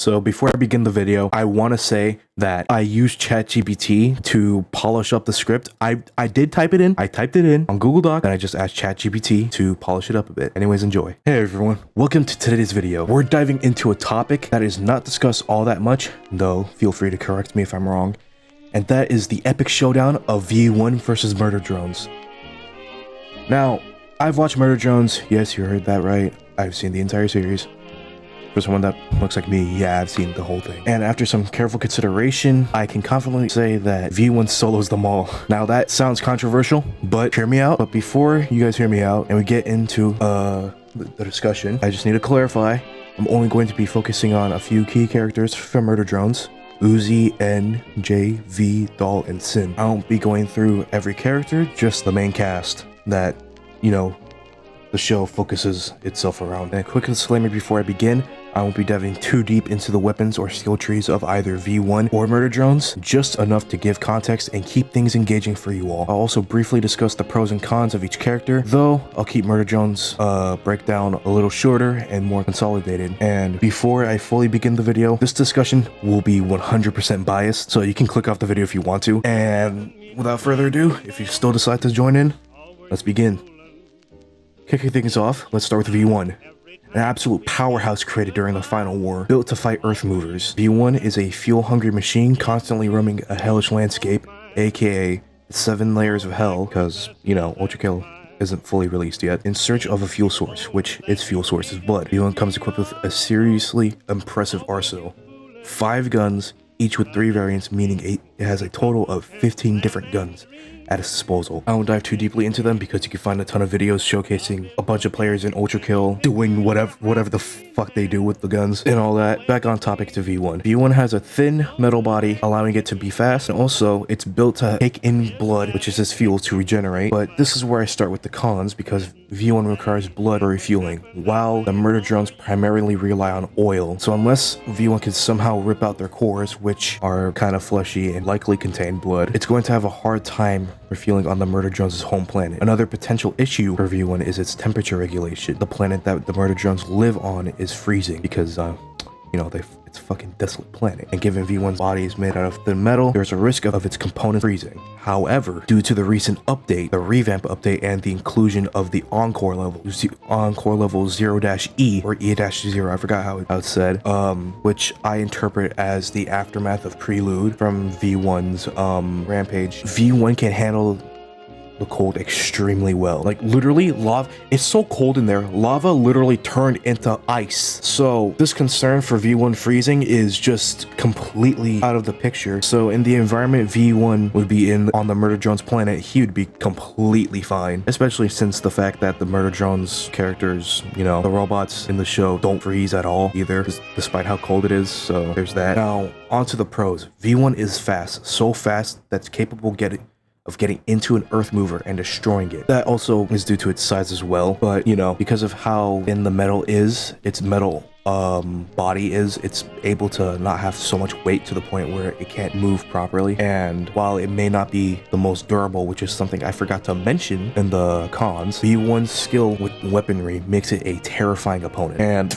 So before I begin the video, I want to say that I used ChatGPT to polish up the script. I did type it in. I typed it in on Google Doc, and I just asked ChatGPT to polish it up a bit. Anyways, enjoy. Hey everyone, welcome to today's video. We're diving into a topic that is not discussed all that much, though feel free to correct me if I'm wrong. And that is the epic showdown of V1 versus Murder Drones. Now, I've watched Murder Drones. Yes, you heard that right. I've seen the entire series. For someone that looks like me, yeah, I've seen the whole thing. And after some careful consideration, I can confidently say that V1 solos them all. Now that sounds controversial, but hear me out. But before you guys hear me out and we get into the discussion, I just need to clarify. I'm only going to be focusing on a few key characters from Murder Drones. Uzi, N, J, V, Doll, and Sin. I won't be going through every character, just the main cast that, you know, the show focuses itself around. And a quick disclaimer before I begin, I won't be diving too deep into the weapons or skill trees of either V1 or Murder Drones, just enough to give context and keep things engaging for you all. I'll also briefly discuss the pros and cons of each character, though I'll keep Murder Drones breakdown a little shorter and more consolidated. And before I fully begin the video, this discussion will be 100% biased, so you can click off the video if you want to. And without further ado, if you still decide to join in, let's begin. Kicking things off, let's start with V1. An absolute powerhouse created during the Final War, built to fight Earth movers. V1 is a fuel-hungry machine constantly roaming a hellish landscape, aka 7 layers of hell, because, you know, ultrakill isn't fully released yet, in search of a fuel source, which its fuel source is blood. V1 comes equipped with a seriously impressive arsenal. 5 guns, each with 3 variants, meaning it has a total of 15 different guns at its disposal. I won't dive too deeply into them because you can find a ton of videos showcasing a bunch of players in ultrakill doing whatever the fuck they do with the guns and all that. Back on topic to V1. V1 has a thin metal body, allowing it to be fast, and also it's built to take in blood, which is its fuel, to regenerate. But this is where I start with the cons, because V1 requires blood for refueling, while the Murder Drones primarily rely on oil. So unless V1 can somehow rip out their cores, which are kind of fleshy and likely contain blood, it's going to have a hard time refueling on the Murder Drones' home planet. Another potential issue for V1 is its temperature regulation. The planet that the Murder Drones live on is freezing because, you know, it's a fucking desolate planet. And given V1's body is made out of thin metal, there's a risk of its components freezing. However, due to the recent update, the revamp update, and the inclusion of the Encore level 0-E or E-0, I forgot how it's said, which I interpret as the aftermath of Prelude from V1's Rampage. V1 can handle the cold extremely well. Like literally, lava, it's so cold in there, lava literally turned into ice. So this concern for V1 freezing is just completely out of the picture. So in the environment V1 would be in on the Murder Drones planet, he would be completely fine, especially since the fact that the Murder Drones characters, you know, the robots in the show don't freeze at all either, despite how cold it is. So there's that. Now onto the pros. V1 is fast, so fast that's capable of getting into an earth mover and destroying it. That also is due to its size as well, but you know, because of how thin the metal is, its metal body is, it's able to not have so much weight to the point where it can't move properly. And while it may not be the most durable, which is something I forgot to mention in the cons, V1's skill with weaponry makes it a terrifying opponent. And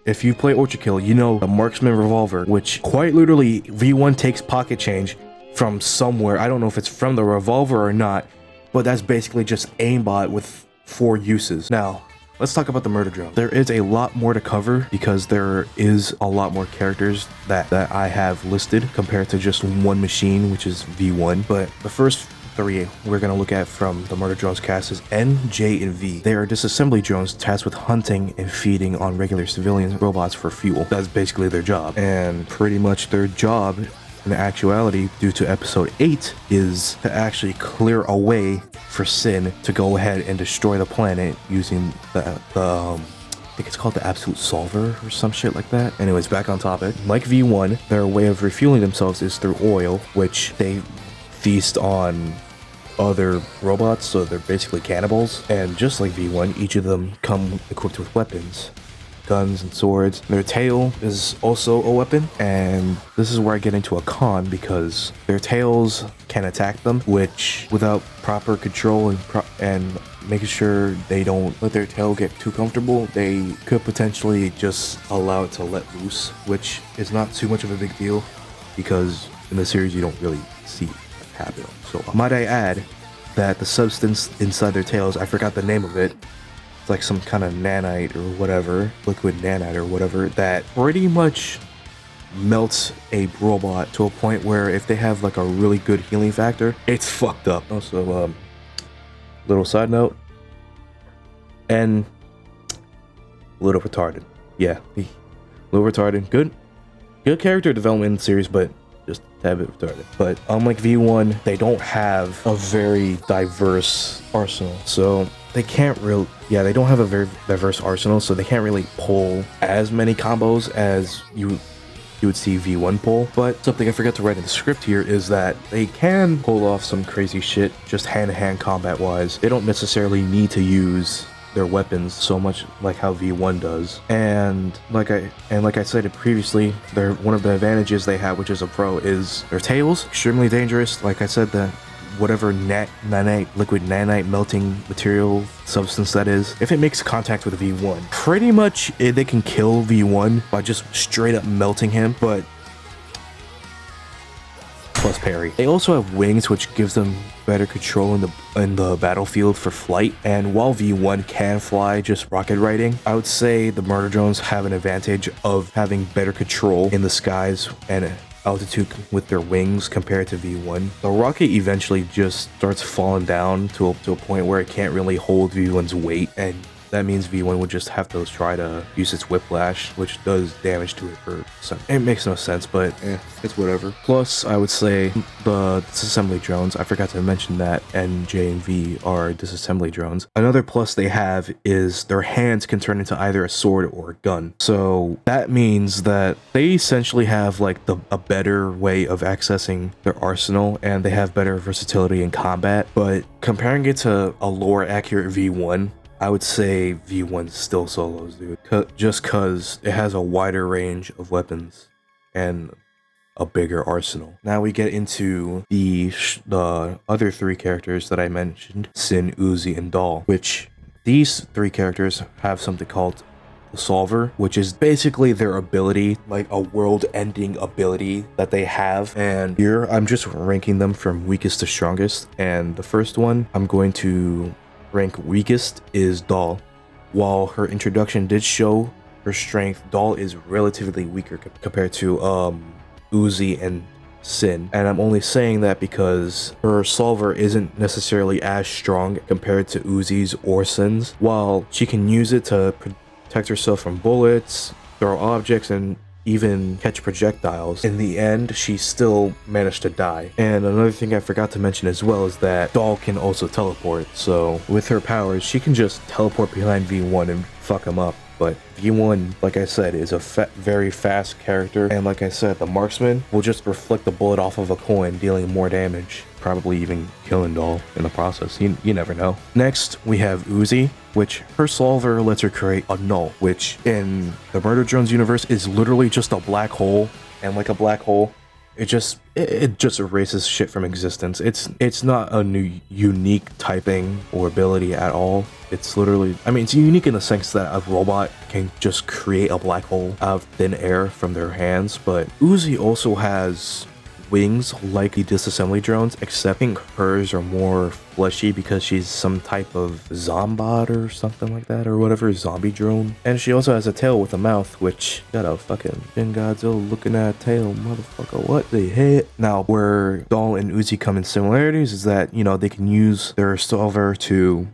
if you play ultrakill, you know the marksman revolver, which quite literally V1 takes pocket change from somewhere. I don't know if it's from the revolver or not, but that's basically just aimbot with 4 uses. Now, let's talk about the Murder Drone. There is a lot more to cover because there is a lot more characters that I have listed compared to just one machine, which is V1. But the first 3 we're going to look at from the Murder Drones cast is N, J, and V. They are disassembly drones tasked with hunting and feeding on regular civilian robots for fuel. That's basically their job. And pretty much their job in actuality, due to episode 8, is to actually clear a way for Sin to go ahead and destroy the planet using the I think it's called the Absolute Solver or some shit like that. Anyways, back on topic. Like V1, their way of refueling themselves is through oil, which they feast on other robots, so they're basically cannibals. And just like V1, each of them come equipped with weapons. Guns and swords. Their tail is also a weapon, and this is where I get into a con because their tails can attack them, which without proper control and making sure they don't let their tail get too comfortable, they could potentially just allow it to let loose, which is not too much of a big deal because in the series you don't really see it happen. So might I add that the substance inside their tails, I forgot the name of it, it's like some kind of nanite or whatever, liquid nanite or whatever, that pretty much melts a robot to a point where if they have like a really good healing factor, it's fucked up. Also, little side note, and a little retarded. Yeah, a little retarded. Good character development in the series, but just a tad bit retarded. But unlike V1, they don't have a very diverse arsenal, so they can't really, they don't have a very diverse arsenal, so they can't really pull as many combos as you would see V1 pull. But something I forgot to write in the script here is that they can pull off some crazy shit just hand-to-hand combat wise. They don't necessarily need to use their weapons so much like how V1 does. And like I said previously, one of the advantages they have, which is a pro, is their tails. Extremely dangerous. Like I said, the whatever liquid nanite melting material substance that is, if it makes contact with V1, pretty much they can kill V1 by just straight up melting him, but plus parry. They also have wings, which gives them better control in the battlefield for flight. And while V1 can fly just rocket riding, I would say the murder drones have an advantage of having better control in the skies and altitude with their wings compared to V1. The rocket eventually just starts falling down to a point where it can't really hold V1's weight, and that means V1 would just have to try to use its whiplash, which does damage to it for some. It makes no sense, but it's whatever. Plus, I would say the disassembly drones, I forgot to mention that N, J, and V are disassembly drones. Another plus they have is their hands can turn into either a sword or a gun. So that means that they essentially have like a better way of accessing their arsenal, and they have better versatility in combat. But comparing it to a lower accurate V1, I would say V1 still solos, dude. Just cause it has a wider range of weapons and a bigger arsenal. Now we get into the other three characters that I mentioned, Sin, Uzi, and Doll, which these three characters have something called the Solver, which is basically their ability, like a world-ending ability that they have. And here I'm just ranking them from weakest to strongest. And the first one I'm going to rank weakest is Doll. While her introduction did show her strength, Doll is relatively weaker compared to Uzi and Sin. And I'm only saying that because her Solver isn't necessarily as strong compared to Uzi's or Sin's. While she can use it to protect herself from bullets, throw objects, and even catch projectiles, in the end she still managed to die. And another thing I forgot to mention as well is that Doll can also teleport, so with her powers she can just teleport behind V1 and fuck him up. But V1, like I said, is a very fast character, and like I said, the marksman will just reflect the bullet off of a coin, dealing more damage, probably even killing Doll in the process. You never know. Next, we have Uzi, which her Solver lets her create a null, which in the Murder Drones universe is literally just a black hole, and like a black hole, it just erases shit from existence. It's not a new unique typing or ability at all. It's literally, I mean, it's unique in the sense that a robot can just create a black hole out of thin air from their hands, but Uzi also has wings like the disassembly drones, except I think hers are more fleshy because she's some type of zombot or something like that, or whatever, zombie drone. And she also has a tail with a mouth, which got a fucking Shin Godzilla looking at tail, motherfucker, what the heck? Now, where Doll and Uzi come in similarities is that, you know, they can use their Solver to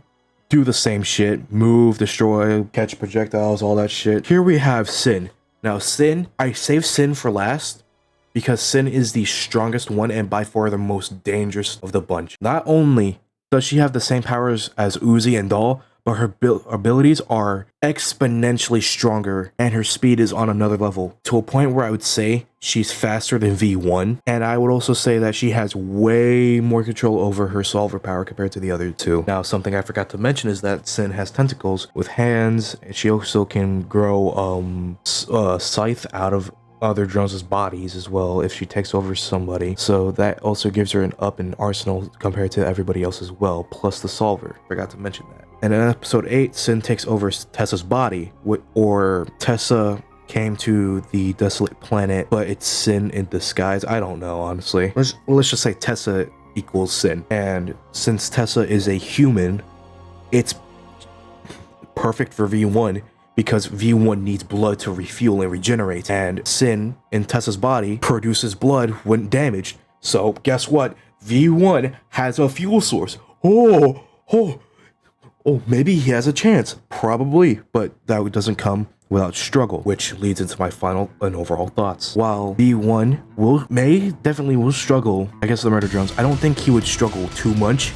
do the same shit, move, destroy, catch projectiles, all that shit. Here we have Sin. Now Sin, I saved Sin for last because Sin is the strongest one and by far the most dangerous of the bunch. Not only does she have the same powers as Uzi and Doll, but her abilities are exponentially stronger and her speed is on another level, to a point where I would say she's faster than V1. And I would also say that she has way more control over her Solver power compared to the other two. Now, something I forgot to mention is that Sin has tentacles with hands, and she also can grow scythe out of other drones' bodies as well if she takes over somebody, so that also gives her an up in arsenal compared to everybody else as well, plus the Solver. Forgot to mention that. And in episode 8, Sin takes over Tessa's body, or Tessa came to the desolate planet, but it's Sin in disguise. I don't know, honestly. Let's just say Tessa equals Sin. And since Tessa is a human, it's perfect for V1 because V1 needs blood to refuel and regenerate. And Sin in Tessa's body produces blood when damaged. So guess what? V1 has a fuel source. Oh, maybe he has a chance. Probably, but that doesn't come without struggle, which leads into my final and overall thoughts. While V1 definitely will struggle against the murder drones, I don't think he would struggle too much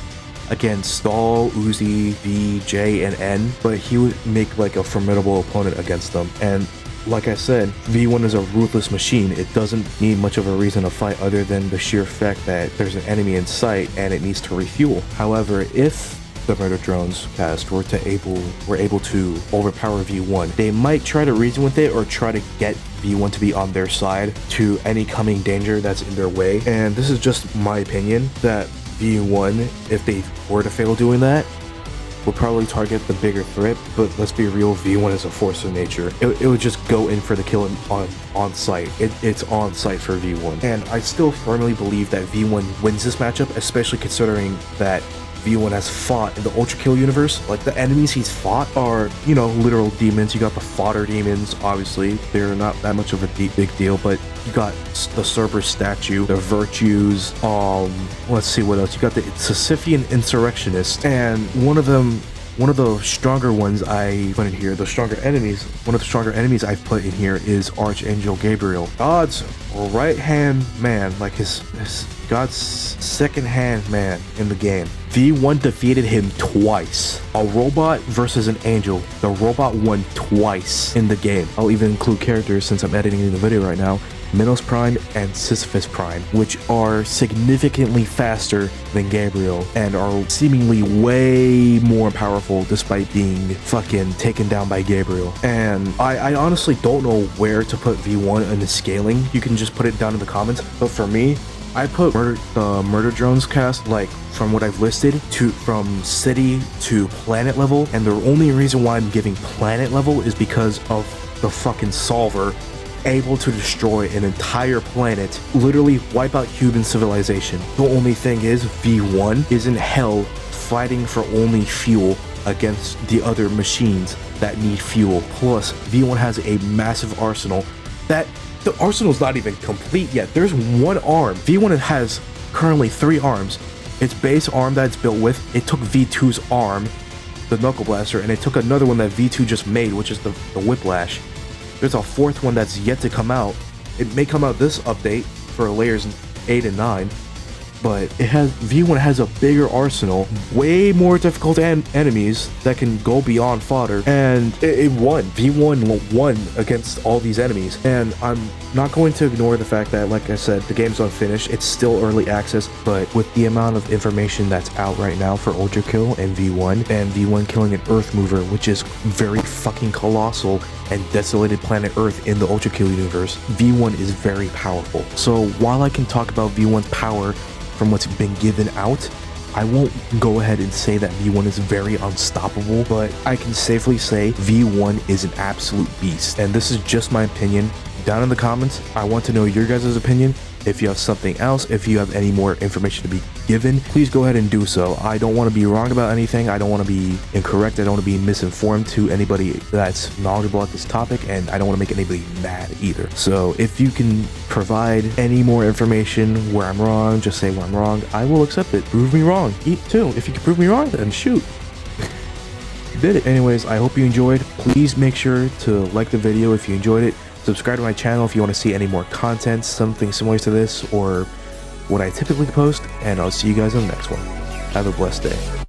against Stahl, Uzi, V, J, and N, but he would make like a formidable opponent against them. And like I said, V1 is a ruthless machine. It doesn't need much of a reason to fight other than the sheer fact that there's an enemy in sight and it needs to refuel. However, if the murder drones cast were able to overpower V1, they might try to reason with it or try to get V1 to be on their side to any coming danger that's in their way. And this is just my opinion, that V1, if they were to fail doing that, would probably target the bigger threat. But let's be real, V1 is a force of nature. It would just go in for the kill on sight. It's on sight for V1. And I still firmly believe that V1 wins this matchup, especially considering that V1 has fought in the ultrakill universe. Like, the enemies he's fought are, you know, literal demons. You got the fodder demons, obviously. They're not that much of a big deal, but you got the Cerberus statue, the Virtues, let's see what else. You got the Sisyphean Insurrectionist, and one of the stronger ones I put in here, one of the stronger enemies I've put in here is Archangel Gabriel. God's right-hand man, like his God's second-hand man in the game. V1 defeated him twice. A robot versus an angel. The robot won twice in the game. I'll even include characters since I'm editing the video right now. Minos Prime and Sisyphus Prime, which are significantly faster than Gabriel and are seemingly way more powerful despite being fucking taken down by Gabriel. And I honestly don't know where to put V1 in the scaling. You can just put it down in the comments, but for me, I put the murder drones cast, like, from what I've listed, from city to planet level, and the only reason why I'm giving planet level is because of the fucking solver able to destroy an entire planet, literally wipe out human civilization. The only thing is, V1 is in hell fighting for only fuel against the other machines that need fuel. Plus, V1 has a massive arsenal that the arsenal's not even complete yet. There's one arm. V1 has currently 3 arms. Its base arm that it's built with, it took V2's arm, the Knuckle Blaster, and it took another one that V2 just made, which is the Whiplash. There's a 4th one that's yet to come out. It may come out this update for layers 8 and 9, but V1 has a bigger arsenal, way more difficult enemies that can go beyond fodder, and it won. V1 won against all these enemies, and I'm not going to ignore the fact that, like I said, the game's unfinished. It's still early access, but with the amount of information that's out right now for ultrakill and V1 killing an Earth mover, which is very fucking colossal and desolated planet Earth in the ultrakill universe, V1 is very powerful. So while I can talk about V1's power from what's been given out, I won't go ahead and say that V1 is very unstoppable, but I can safely say V1 is an absolute beast. And this is just my opinion. Down in the comments, I want to know your guys' opinion. If you have something else, if you have any more information to be given, please go ahead and do so. I don't want to be wrong about anything. I don't want to be incorrect. I don't want to be misinformed to anybody that's knowledgeable at this topic, and I don't want to make anybody mad either. So if you can provide any more information where I'm wrong, just say where I'm wrong. I will accept it. Prove me wrong. Too. If you can prove me wrong, then shoot. You did it. Anyways, I hope you enjoyed. Please make sure to like the video if you enjoyed it. Subscribe to my channel if you want to see any more content, something similar to this, or what I typically post, and I'll see you guys on the next one. Have a blessed day.